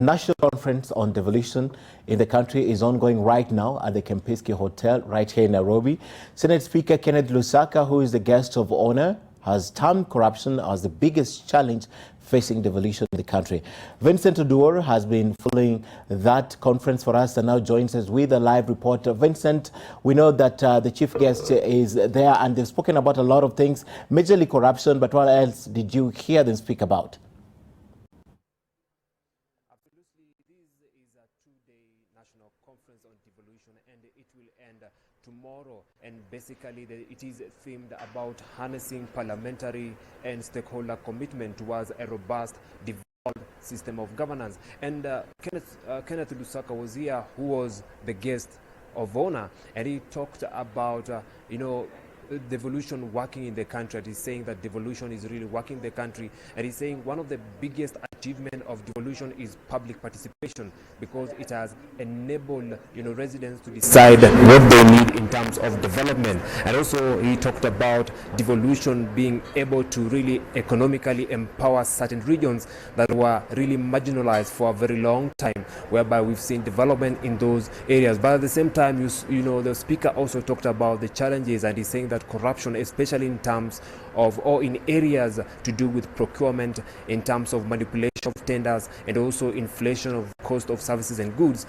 National conference on devolution in the country is ongoing right now at the Kempenski Hotel right here in Nairobi. Senate Speaker Kenneth Lusaka, who is the guest of honor, has termed corruption as the biggest challenge facing devolution in the country. Vincent Oduor has been following that conference for us and now joins us with a live report. Vincent, we know that the chief guest is there and they've spoken about a lot of things, majorly corruption, but what else did you hear them speak about? National Conference on Devolution, and it will end tomorrow, and basically it is themed about harnessing parliamentary and stakeholder commitment towards a robust devolved system of governance. And Kenneth Lusaka was here, who was the guest of honor, and he talked about devolution working in the country. And he's saying that devolution is really working in the country, and he's saying one of the biggest achievement of devolution is public participation, because it has enabled residents to decide what they need in terms of development. And also he talked about devolution being able to really economically empower certain regions that were really marginalized for a very long time, whereby we've seen development in those areas. But at the same time, the speaker also talked about the challenges, and he's saying that corruption, especially in terms of or in areas to do with procurement, in terms of manipulation of tenders, and also inflation of cost of services and goods,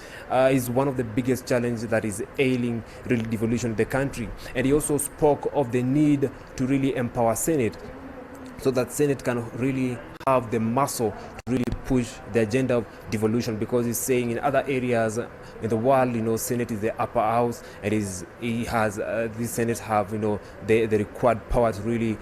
is one of the biggest challenges that is ailing really devolution in the country. And he also spoke of the need to really empower Senate, so that Senate can really have the muscle to really push the agenda of devolution, because he's saying in other areas in the world, Senate is the upper house, and this Senate have the required power to really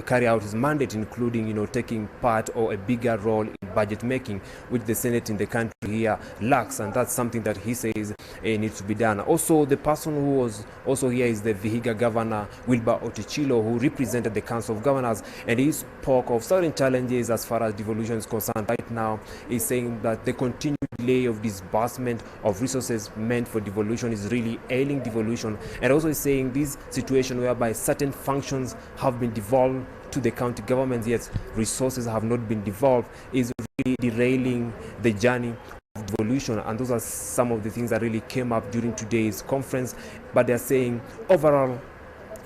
carry out his mandate, including taking part or a bigger role in budget making, which the Senate in the country here lacks, and that's something that he says needs to be done. Also, the person who was also here is the Vihiga Governor Wilbur Otichilo, who represented the Council of Governors, and he spoke of certain challenges as far as devolution is concerned. Right now, he's saying that the continued delay of disbursement of resources meant for devolution is really ailing devolution, and also he's saying this situation whereby certain functions have been devolved to the county governments, yet resources have not been devolved, is really derailing the journey of devolution. And those are some of the things that really came up during today's conference. But they're saying overall,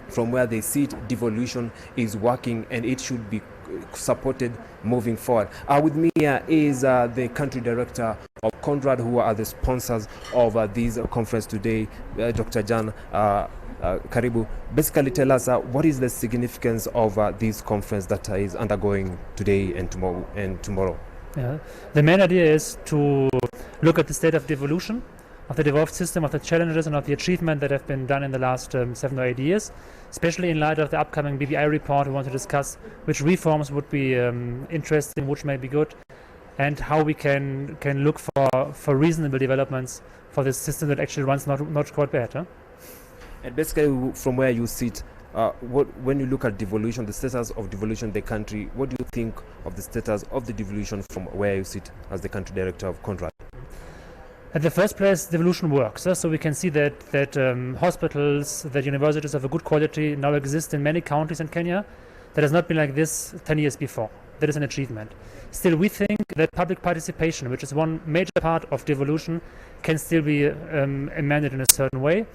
from where they sit, devolution is working and it should be supported moving forward. With me here is the country director of Conrad, who are the sponsors of this conference today, Dr. Jan Karibu. Basically tell us what is the significance of this conference that is undergoing today and tomorrow. Yeah. The main idea is to look at the state of devolution, of the devolved system, of the challenges and of the achievement that have been done in the last 7 or 8 years, especially in light of the upcoming BBI report. We want to discuss which reforms would be interesting, which may be good, and how we can look for reasonable developments for this system that actually runs not quite bad. Huh? And basically, from where you sit, when you look at devolution, the status of devolution in the country, what do you think of the status of the devolution from where you sit as the country director of Conrad? At the first place, devolution works. So we can see that hospitals, that universities of a good quality now exist in many counties in Kenya. That has not been like this 10 years before. That is an achievement. Still, we think that public participation, which is one major part of devolution, can still be amended in a certain way.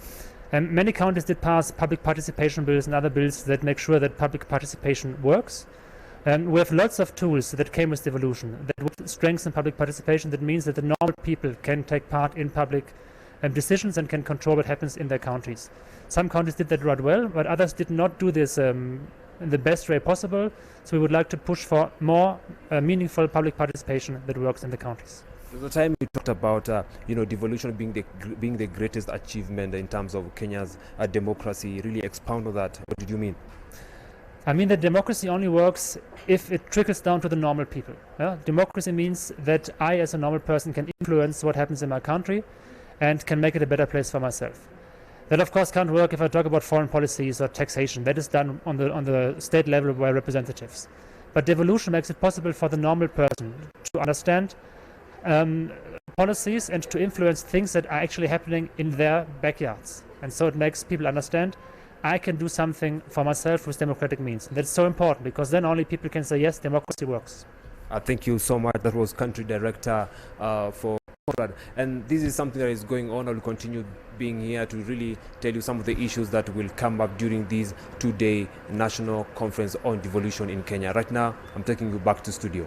Many counties did pass public participation bills and other bills that make sure that public participation works. We have lots of tools that came with devolution that would strengthen public participation. That means that the normal people can take part in public decisions and can control what happens in their counties. Some counties did that right well, but others did not do this in the best way possible. So we would like to push for more meaningful public participation that works in the counties. The time you talked about devolution being the greatest achievement in terms of Kenya's democracy, really expound on that. What did you mean? I mean that democracy only works if it trickles down to the normal people. Yeah? Democracy means that I, as a normal person, can influence what happens in my country and can make it a better place for myself. That, of course, can't work if I talk about foreign policies or taxation. That is done on the state level by representatives. But devolution makes it possible for the normal person to understand policies and to influence things that are actually happening in their backyards. And so it makes people understand I can do something for myself with democratic means. And that's so important, because then only people can say, yes, democracy works. Thank you so much. That was Country Director for Conrad. And this is something that is going on. I will continue being here to really tell you some of the issues that will come up during this 2-day national conference on devolution in Kenya. Right now, I'm taking you back to studio.